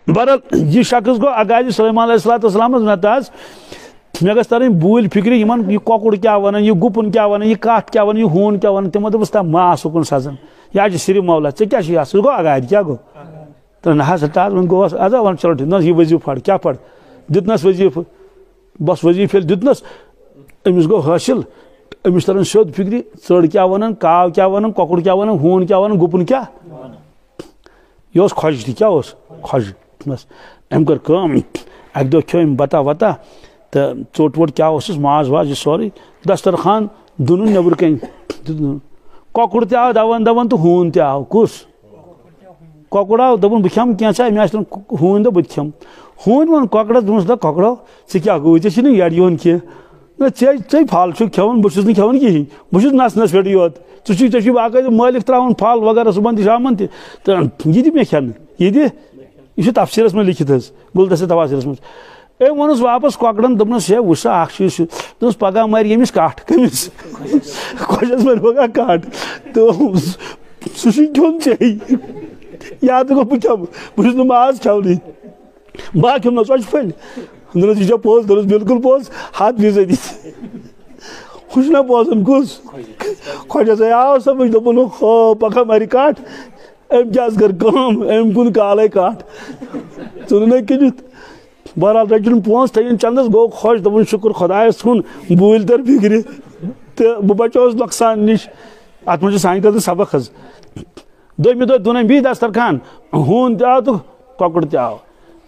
بہرحال یہ شخص گو اگاز سلیمان علیہ السلام نتاز مے گھس ترین بوٗلۍ فکر یہ کۄکُر کیا ونان یہ گُپن کیا ونان یہ کٹھ کیا ونان یہ ہوٗن کیا ونان تمو دوٚپُس تا ماس اُکُن سزان یہ صرف مولا ژےٚ کیٛاہ چھُے سُہ گوٚو اگادِ کیٛاہ گوٚو تو نہ حظ تاز وۄنۍ گوٚوس ادا وَن چلو ٹھیک نہ یہ وظیٖفہٕ پَر کیٛاہ پَر دیُتنَس وظیٖفہٕ بس وظیٖفہٕ ییٚلہِ دیُتنَس أمِس گوٚو حٲصِل أمِس تران سیوٚد فکرِ ژٔر کیٛاہ وَنان کاو کیٛاہ وَنان کۄکُر کیٛاہ وَنان ہوٗن کیٛاہ وَنان گُپن کیٛاہ یہِ اوس خۄش تہِ کیٛاہ اوس خۄش بس أمۍ کٔر کٲم اَکہِ دۄہ کھیوٚو أمۍ بتا وتا تو ژوٚٹ ووٚٹ کیٛاہ اوسُس ماز واز یہِ سورُے دسترخان دُنُن نیٚبرٕ کَنۍ کۄکُر تہِ آو دون تہٕ ہوٗن تہِ آو کُس کۄکُر آو دوٚپُن بہٕ کھٮ۪مہٕ کینٛژھا أمۍ آسہِ ہوٗنۍ دوٚپ بہٕ تہِ کھٮ۪مہٕ ہوٗنۍ ووٚن کۄکرَس دوٚپُس دَپ کۄکرو ژےٚ کیٛاہ گوٚوُے ژےٚ چھُنہٕ یَڈ یِوان کینٛہہ نہ ژےٚ پھل چھُکھ کھٮ۪وان بہٕ چھُس نہٕ کھٮ۪وان کِہیٖنۍ بہٕ چھُس نَژنَس پٮ۪ٹھٕے یوت ژےٚ چھُے باقٲعدٕ مٲلِک ترٛاوان پھل وغیرہ صُبحن تہِ شامن تہِ تہٕ یہِ دِ مےٚ کھٮ۪نہٕ یہِ دِ یہ تفسیرس میں لکھت حظ گلدست تفسیرس مز أمۍ ووٚنُس واپس کۄکرن دوٚپنس ہے وٕچھ سا اکھ چیٖز چھُ دوٚپُس پگاہ مارِ ییٚمِس کٹھ کٔمِس خۄشس مارِ پگاہ کٹھ تہٕ سُہ چھُ کھیوٚن ژےٚ یا تہٕ گوٚو بہٕ کھٮ۪مہٕ بہٕ چھُس نہٕ ماز کھٮ۪ونٕے بہٕ کھٮ۪مہٕ نہ ژۄچہِ پھٔلۍ دوٚپنس یہِ چھا پوٚز دوٚپنس بالکل پوٚز 100% ہُہ چھُنہ بوزان کُس خۄشس آو سمجھ دوٚپُن ہو پگاہ مارِ کٹھ أمۍ کیٛاہ حظ کٔر کٲم أمۍ کُن کالے کٹھ ژٕ نہٕ کٕنِتھ بہرحال رٔٹِن پونٛسہٕ تھٲیِن چندس گوٚو خۄش دوٚپُن شُکر خۄدایس کُن بوٗلۍ تر فِکرِ تہٕ بہٕ بچووُس نۄقصان نِش اتھ منٛز چھُ سانہِ خٲطرٕ سبق حظ دوٚیمہِ دۄہ دِیُن أمۍ بیٚیہِ دسترخان ہوٗن تہِ آو تہٕ کۄکُر تہِ آو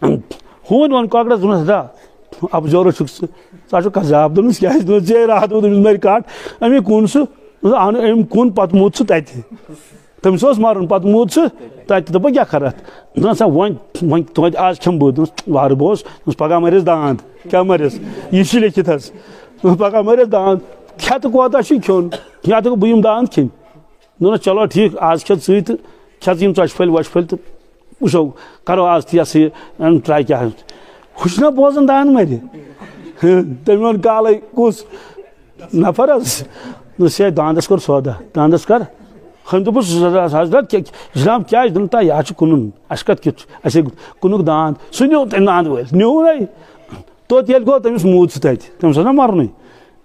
ہوٗنۍ ووٚن کۄکرس دوٚپنس ہتا ابزورو چھُکھ ژٕ ژٕ چھُکھ قذاب دوٚپنس کیٛازِ دوٚپنس ژےٚ راتھ ووٚن أمِس مارِ کٹھ أمی کُن سُہ اہن أمۍ کُن پتہٕ موٗد سُہ تتہِ تٔمِس اوس مرُن پتہٕ موٗد سُہ تتہِ دوٚپُن کیٛاہ کَرَتھ دوٚپنس سا وۄنۍ توتہِ آز کھٮ۪مہٕ بہٕ دوٚپنس وارٕ بہٕ اوس دوٚپنس پگاہ مٲرِس داند کیٛاہ مٲرِس یہِ چھُ لیکھِتھ حظ دوٚپنس پگاہ مٲرِس داند کھٮ۪تہٕ کوتاہ چھُے کھیوٚن یا تہٕ بہٕ یِمہٕ داند کھٮ۪نہِ دوٚپنس چلو ٹھیٖک آز کھٮ۪ژ ژٕے تہٕ کھٮ۪ژ یِم ژۄچہِ پھٔلۍ وۄچہِ پھٔلۍ تہٕ وٕچھو کرو آز تہِ یہِ ہسا یہِ ٹراے کیٛاہ ہُہ چھُنہ بوزان داند مارِ تٔمۍ ووٚن کالے کُس نفر حظ دوٚپُس ہے داندس کوٚر سودا داندس کر ہم دوٚپُس حضرت جناب کیٛازِ دوٚپُن تا یہِ حظ چھُ کٕنُن اَسہِ کتھ کیُتھ چھُ اَسے کُنُکھ داند سُہ نیوٗ تٔمۍ داند وٲلۍ نیوٗنے توٚت ییٚلہِ گوٚو تٔمِس موٗد سُہ تتہِ تٔمِس اوس نا مرنُے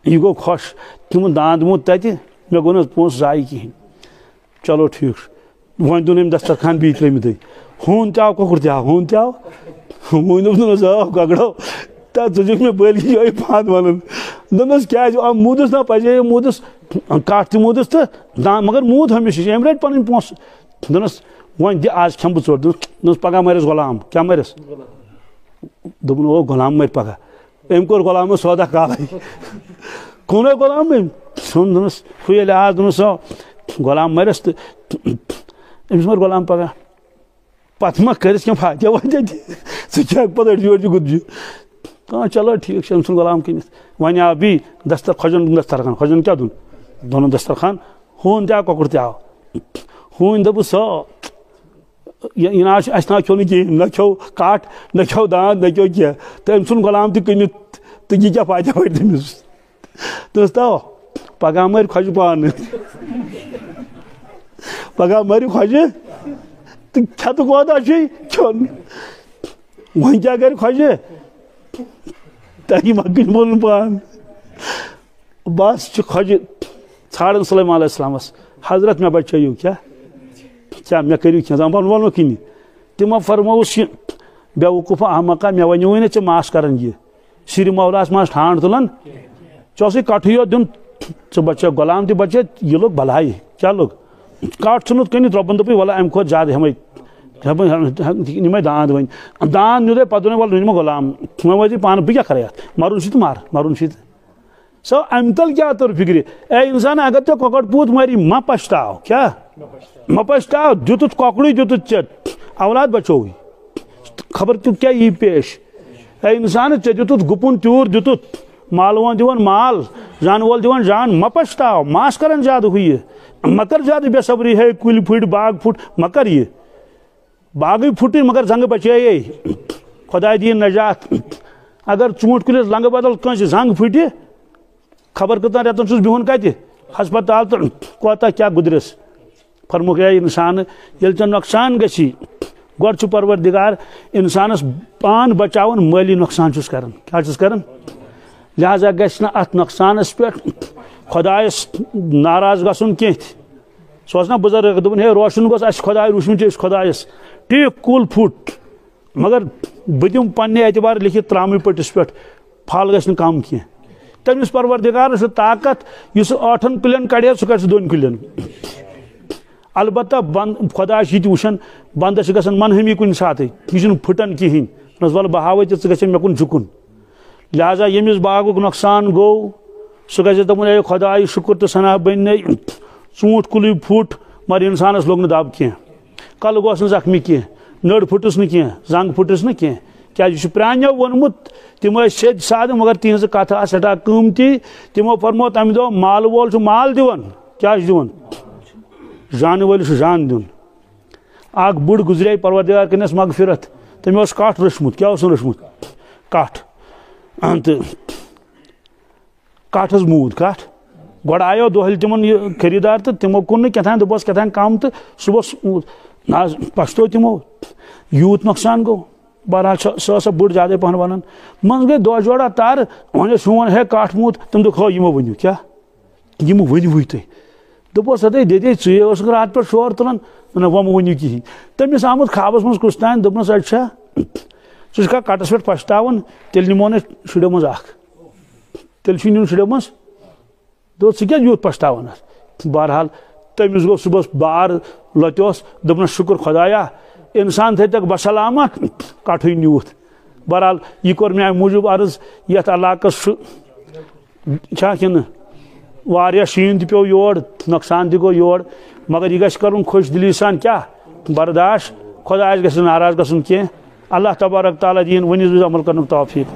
یہِ گوٚو خۄش تِمن داند موٗد تتہِ مےٚ گوٚو نہٕ حظ پونٛسہٕ ضایہِ کِہینۍ چلو ٹھیٖک چھُ وۄنۍ دیُن أمۍ دسترخان بیٚیہِ ترٛیٚیمہِ دۄہہِ ہوٗن تہِ آو کۄکُر تہِ آو ہوٗن تہِ آو ہوٗنۍ دوٚپنس آ کۄکرو تا ژٕ چھُکھ مےٚ بٔلۍ یِہوے پھنٛد ونان دوٚپنس کیٛازِ موٗدُس نا پزے موٗدُس کٹھ تہِ موٗدُس تہٕ داند مگر موٗد ہمیشہِ أمۍ رٔٹۍ پنٕنۍ پونٛسہٕ دوٚپنس وۄنۍ دِ آز کھٮ۪مہٕ بہٕ ژوٚٹ دوٚپنس پگاہ مٲرِس غلام کیٛاہ مٲرِس دوٚپُن او غلام مارِ پگاہ أمۍ کوٚر غلامس سودا کالے کُنے غلام أمۍ ژھُن دوٚپنس ہُہ ییٚلہِ آز دوٚپنس غلام مٲرِس تہٕ أمِس مٲرۍ غلام پگاہ پتہٕ ما کٔرِس کینٛہہ فاتحہ واتحہ تہِ ژٕ کھٮ۪کھ پتہٕ أڑجہِ ؤڑجہِ گُتجہِ چلو ٹھیٖک چھُ أمۍ ژھُن غلام کٕنِتھ وۄنۍ آو بیٚیہِ خۄجن دوٚن دسترخان خۄجن کیٛاہ دوٚن دوٚنُن دسترخان ہوٗن تہِ آو کۄکُر تہِ آو ہوٗنۍ دوٚپُس یہِ نہ حظ چھُ اَسہِ نہ کھیوٚو نہٕ کِہینۍ نہ کھیوٚو کٹھ نہ کھیوٚو داند نہ کھیوٚو کینٛہہ تہٕ أمۍ ژھُن غلام تہِ کٕنِتھ تہٕ یہِ کیٛاہ فاتحہ واتہِ تٔمِس دوٚپُس تو پگاہ مٲرۍ خۄجہِ پانہٕ پگاہ مٲرِو خۄجہِ تہٕ کھٮ۪تہٕ کوتاہ چھُے کھیوٚن وۄنۍ کیٛاہ کرِ خۄجہِ تۄہہِ ما کٕنۍ پنُن پان بس چھُ خۄجہِ ژھانڈان سلیمان علیہ السلامس حضرت مےٚ بچٲیِو کیٛاہ مےٚ کٔرِو کینٛہہ دپان ووٚنمو کِنہِ تِمو فرمووُس یہِ بے وقوٗفا احمقا مےٚ ونیوٕے نہٕ ژےٚ ما آس کران یہِ شِرِ مولاہس ما آس ٹھانڈ تُلان ژےٚ اوسُے کٹھٕے یوت دیُن ژٕ بچٲو غلام تہِ بچٲے یہِ لوٚگ بلایہِ کیٛاہ لوٚگ کٹھ ژھُنُتھ کٕنِتھ رۄبن دوٚپُے وَلہ اَمہِ کھۄتہٕ زیادٕ ہٮ۪مے نِمے داند وۄنۍ داند نیوٗ تۄہہِ پتہٕ دوٚپنَے وَلہٕ نِمو غلام وۄنۍ وٲتِو پانہٕ بہٕ کیٛاہ کرٕ یتھ مرُن چھُ تہٕ مر مرُن چھُے تہٕ سو امہِ تل کیٛاہ تٔر فِکرِ اے انسان اگر ژےٚ کۄکر پوٗت ماری ما پشتاو کیٛاہ ما پشتاو دِتُتھ کۄکرُے دِتُتھ ژےٚ اولاد بچووٕے خبر تیُتھ کیٛاہ یی پیش اے انسان ژےٚ دِتُتھ گُپُن تیوٗر دِتُتھ مالہٕ وول دِوان مال جانہٕ وول دِوان جان ما پشتاو ما آس کران زیادٕ ہُہ یہِ مہ کر زیادٕ بے صبری ہے کُلۍ پھٕٹۍ باغ پھُٹ مہ کر یہِ باغٕے پھُٹٕنۍ مگر زنٛگہٕ بچٲیے خۄداے دِیِن نجات اگر ژوٗنٛٹھۍ کُلِس لنٛگہٕ بدل کٲنٛسہِ زنٛگ پھٕٹہِ خبر کۭژن رٮ۪تن چھُس بِہُن کتہِ ہسپتال تہٕ کوتاہ کیٛاہ گُدرِس فرمووُکھ اے انسان ییٚلہِ ژےٚ نۄقصان گژھی گۄڈٕ چھُ پروردگار انسانس پان بچاون مٲلی نۄقصان چھُس کران کیٛاہ چھُس کران لہذا گژھِ نہٕ اتھ نۄقصانس پٮ۪ٹھ خۄدایس ناراض گژھُن کینٛہہ تہِ سُہ اوس نا بُزرگ دوٚپُن ہے روشن گوٚژھ اَسہِ خۄداے روٗشمٕتۍ چھِ أسۍ خۄدایس ٹیٖک کُل پھُٹ مگر بہٕ دِمہٕ پننہِ اعتبار لیکھِتھ ترٛامہٕ پٔٹِس پٮ۪ٹھ پھل گژھِ نہٕ کم کینٛہہ تٔمِس پروردگارس چھُ طاقت یُس 8 کُلٮ۪ن کڑِ سُہ کڑِ سُہ 2 کُلٮ۪ن البتہ خۄدا چھُ یہِ تہِ وٕچھان بندس چھِ گژھان منہمی کُنہِ ساتہٕ یہِ چھُنہٕ پھٕٹان کِہیٖنۍ دپنس وَلہٕ بہٕ ہاوے ژےٚ ژٕ گژھِ مےٚ کُن جُکُن لہذا ییٚمِس باغُک نۄقصان گوٚو سُہ گژھِ دپُن ہے خۄداے شُکر تہٕ سنا بٔنۍ ژوٗنٛٹھ کُلُے پھُٹ مگر انسانس لوٚگ نہٕ دب کینٛہہ کلہٕ گوس نہٕ زخمی کینٛہہ نٔر پھٕٹٕس نہٕ کینٛہہ زنٛگ پھٕٹٕس نہٕ کینٛہہ کیٛازِ یہِ چھُ پرٛانیو ووٚنمُت تِم ٲسۍ سیٚدۍ سادٕ مگر تِہنٛزٕ کتھٕ آسہٕ سٮ۪ٹھاہ قۭمتی تِمو فرموو تمہِ دۄہ مالہٕ وول چھُ مال دِوان کیٛاہ چھُ دِوان جانہٕ وٲلِس چھُ جان دیُن اکھ بُڈ گُزرے پروردگار کٔرنس مغفرت تٔمۍ اوس کٹھ رچھمُت کیٛاہ اوس رچھمُت کٹھ تہٕ کٹھ حظ موٗد کٹھ گۄڈٕ آیو دۄہلہِ تِمن یہِ خریٖدار تہٕ تِمو کُن نہٕ کیٛاتھانۍ دوٚپُس کیٛاتھانۍ کم تہٕ صُبحس نہ حظ پشتو تِمو یوٗت نۄقصان گوٚو بہرحال سۄ ٲس سۄ بٔڈ زیادے پہن ونان منٛزٕ گٔے دۄہ جورا تارٕ وۄنۍ ٲسۍ ہوٗن ہے کٹھ موٗد تٔمۍ دوٚپ ہو یِمو ؤنِو کیٛاہ یِمو ؤنِوٕے تُہۍ دوٚپُس ہتے دٔدے ژٕے اوسُکھ راتہٕ پٮ۪ٹھ شور تُلان نہ وۄنۍ مہٕ ؤنِو کِہیٖنۍ تٔمِس آمُت خوابس منٛز کُس تانۍ دوٚپنس اچھا ژٕ چھُکھا کٹس پٮ۪ٹھ پشتاوان تیٚلہِ نِمون أسۍ شُرٮ۪و منٛز اکھ تیٚلہِ چھُ نیُن شُرٮ۪و منٛز دوٚپ ژٕ کیٛازِ یوٗت پشتاوان اتھ بہرحال تٔمِس گوٚو صُبحس بار لۄتیوس دوٚپنس شُکر خۄدایا انسان تھٲیتکھ بسلامت کٹھٕے نیوٗتھ بہرحال یہِ کوٚر مےٚ امہِ موٗجوٗب عرض یتھ علاقس چھا کِنہٕ واریاہ شیٖن تہِ پیوٚو یور نۄقصان تہِ گوٚو یور مگر یہِ گژھِ کرُن خۄش دِلی سان کیٛاہ برداش خۄدایس گژھِ نہٕ ناراض گژھُن کینٛہہ اللہ تبارک تعالیٰ دِیِن ؤنِس عمل کرنُک توفیٖق